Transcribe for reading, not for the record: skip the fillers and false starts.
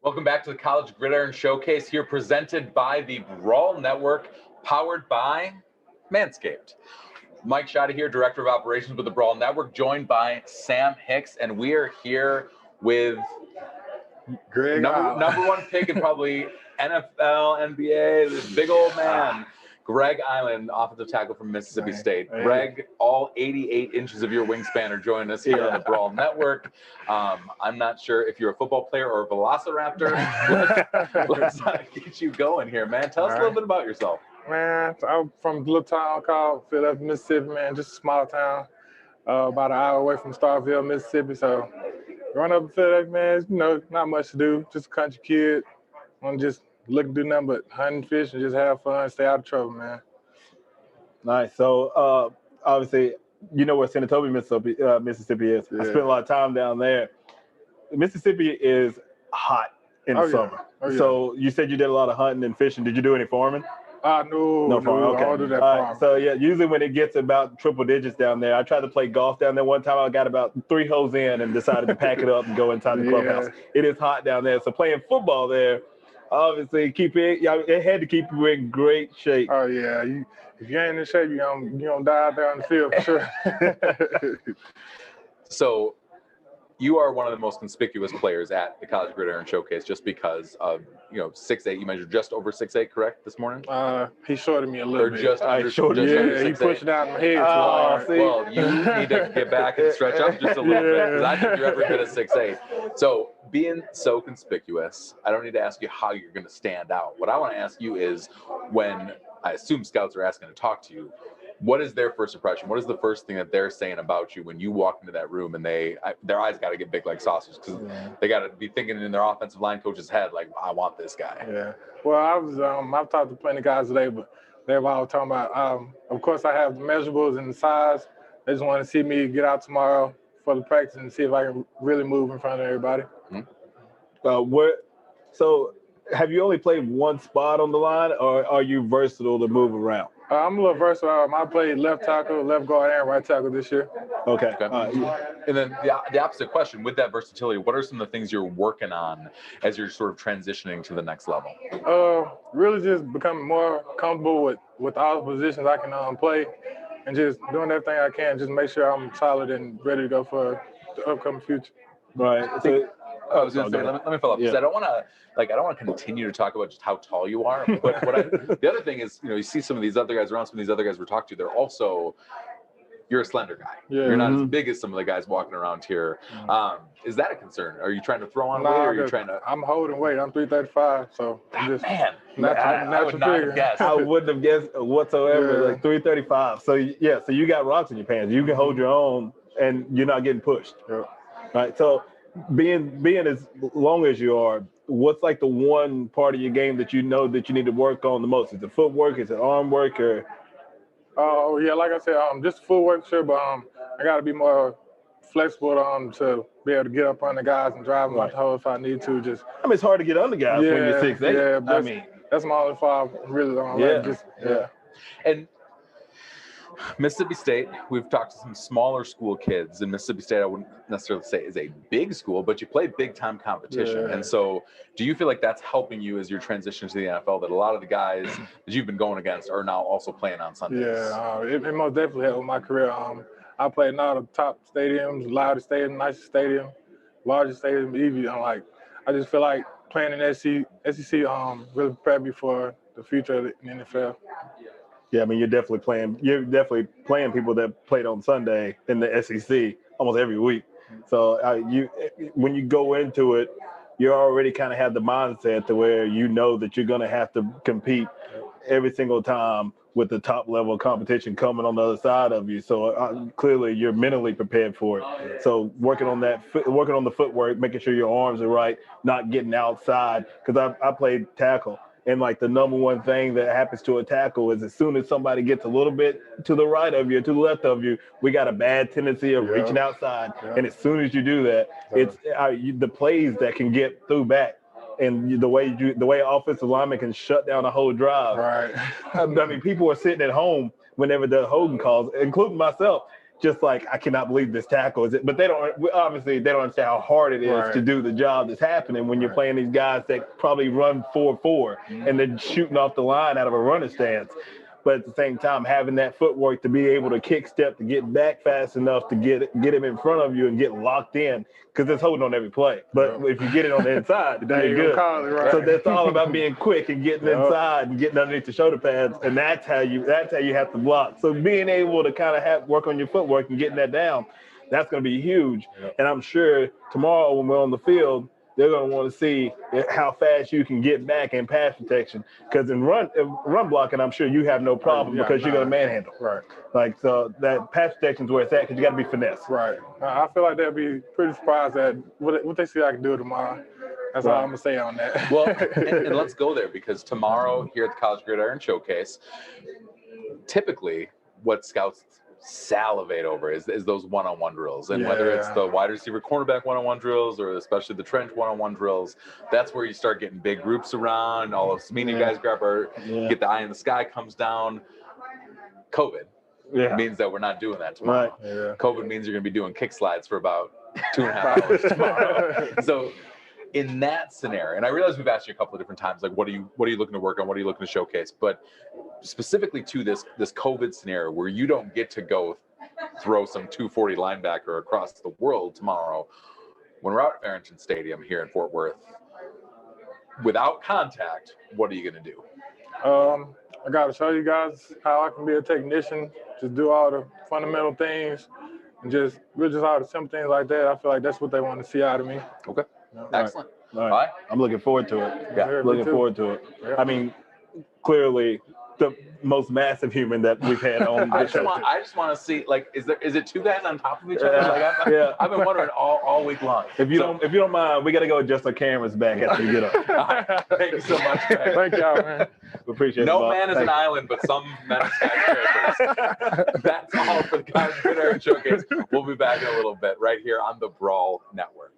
Welcome back to the College Gridiron Showcase here, presented by the Brawl Network, powered by Manscaped. Mike Schotte here, Director of Operations with the Brawl Network, joined by Sam Hicks, and we are here with number one pick in probably NFL, NBA, this big old man, Greg Island, offensive tackle from Mississippi State. Greg, all 88 inches of your wingspan are joining us here on the Brawl Network. I'm not sure if you're a football player or a velociraptor. Let's get you going here, man. Tell us a little bit about yourself. Man, I'm from a little town called Philadelphia, Mississippi, man, just a small town, about an hour away from Starkville, Mississippi. So growing up in Philadelphia, man, not much to do, just a country kid. Want to just look and do nothing but hunt and fish and just have fun, stay out of trouble, man. Nice. So obviously, you know where Senatobia, Mississippi is. I spent a lot of time down there. Mississippi is hot in the summer. So you said you did a lot of hunting and fishing. Did you do any farming? No farming. Okay. I don't do that farming. So yeah, usually when it gets about triple digits down there, I tried to play golf down there. One time I got about 3 holes in and decided to pack it up and go inside the clubhouse. It is hot down there. So playing football there, obviously, it had to keep you in great shape. Oh yeah, if you ain't in shape, you gonna die out there on the field for sure. So, you are one of the most conspicuous players at the College Gridiron Showcase, just because of 6'8". You measured just over 6'8", correct, this morning? He shorted me a little bit. Just under, he pushed down my head too hard. Well, you need to get back and stretch up just a little bit, because I think you're every bit of 6'8". So, being so conspicuous, I don't need to ask you how you're going to stand out. What I want to ask you is, when I assume scouts are asking to talk to you, what is their first impression? What is the first thing that they're saying about you when you walk into that room and their eyes got to get big like sausages, because they got to be thinking in their offensive line coach's head, like, I want this guy. Yeah. Well, I've talked to plenty of guys today, but they've all talking about, of course, I have the measurables and the size. They just want to see me get out tomorrow for the practice and see if I can really move in front of everybody. So have you only played one spot on the line, or are you versatile to move around? I'm a little versatile. I played left tackle, left guard, and right tackle this year. Okay. And then the opposite question, with that versatility, what are some of the things you're working on as you're sort of transitioning to the next level? Really just becoming more comfortable with all the positions I can play, and just doing everything I can, just make sure I'm solid and ready to go for the upcoming future. Right. I was going to say, let me follow up, because I don't want to continue to talk about just how tall you are. But the other thing is, you see some of these other guys around, some of these other guys we're talking to, you're a slender guy. Yeah. You're not as big as some of the guys walking around here. Is that a concern? Are you trying to throw on weight, or are you trying to? I'm holding weight. I'm 335, so I'm just I would not have guessed. I wouldn't have guessed whatsoever. Like 335. So so you got rocks in your pants. You can hold your own, and you're not getting pushed. Yeah. Right. So being as long as you are, what's like the one part of your game that you know that you need to work on the most? Is it footwork? Is it arm work? Or like I said, just footwork, sure, but I got to be more flexible to be able to get up on the guys and drive them out the hole if I need to. It's hard to get under guys when you're 6'8". Yeah, that's my only fault. Really long. And Mississippi State, we've talked to some smaller school kids, and Mississippi State, I wouldn't necessarily say is a big school, but you play big time competition. Yeah. And so do you feel like that's helping you as you're transitioning to the NFL, that a lot of the guys that you've been going against are now also playing on Sundays? Yeah, it most definitely helped with my career. I played in all the top stadiums, loudest stadium, nicest stadium, largest stadium, even. I just feel like playing in SEC really prepared me for the future of the NFL. Yeah, you're definitely playing people that played on Sunday in the SEC almost every week. So when you go into it, you already kind of have the mindset to where you know that you're going to have to compete every single time with the top level competition coming on the other side of you. So clearly you're mentally prepared for it. So working on the footwork, making sure your arms are right, not getting outside. Because I played tackle. And the number one thing that happens to a tackle is as soon as somebody gets a little bit to the right of you, to the left of you, we got a bad tendency of reaching outside. And as soon as you do that, it's the plays that can get through back, and the way offensive lineman can shut down a whole drive. Right. People are sitting at home whenever the holding calls, including myself. just like, I cannot believe this tackle is it. But they don't understand how hard it is to do the job that's happening when you're playing these guys that probably run 4.4 and they're shooting off the line out of a running stance. But at the same time, having that footwork to be able to kick step, to get back fast enough to get him in front of you and get locked in, because it's holding on every play. But if you get it on the inside, then you're good. So that's all about being quick and getting inside and getting underneath the shoulder pads, and that's how you have to block. So being able to kind of work on your footwork and getting that down, that's going to be huge. And I'm sure tomorrow when we're on the field, they're going to want to see how fast you can get back in pass protection. Because in run blocking, I'm sure you have no problem because you're going to manhandle. Right. Like, so that pass protection is where it's at because you got to be finesse. Right. I feel like they'll be pretty surprised at what they see I can do tomorrow. That's all I'm going to say on that. Well, and let's go there, because tomorrow here at the College Gridiron Showcase, typically what scouts salivate over is those one-on-one drills, and whether it's the wide receiver cornerback one-on-one drills or especially the trench one-on-one drills, that's where you start getting big groups around. All of meaning guys grab get the eye in the sky comes down. COVID means that we're not doing that tomorrow. COVID means you're going to be doing kick slides for about 2.5 hours tomorrow. So in that scenario, and I realize we've asked you a couple of different times, like, what are you looking to work on? What are you looking to showcase? But specifically to this COVID scenario where you don't get to go throw some 240 linebacker across the world tomorrow, when we're out at Farrington Stadium here in Fort Worth, without contact, what are you going to do? I got to show you guys how I can be a technician, just do all the fundamental things, and just all the simple things like that. I feel like that's what they want to see out of me. Okay. Excellent. All right. I'm looking forward to it. Looking forward to it. I mean, clearly the most massive human that we've had on the show. I just want to see, like, is it two guys on top of each other? Like, I've been wondering all week long. If you don't mind, we got to go adjust our cameras back after we get up. Thank you so much, Greg. Thank y'all, man. We appreciate it. No man is an island, but some men are skyscrapers. That's all for the College Gridiron Showcase. We'll be back in a little bit right here on the Brawl Network.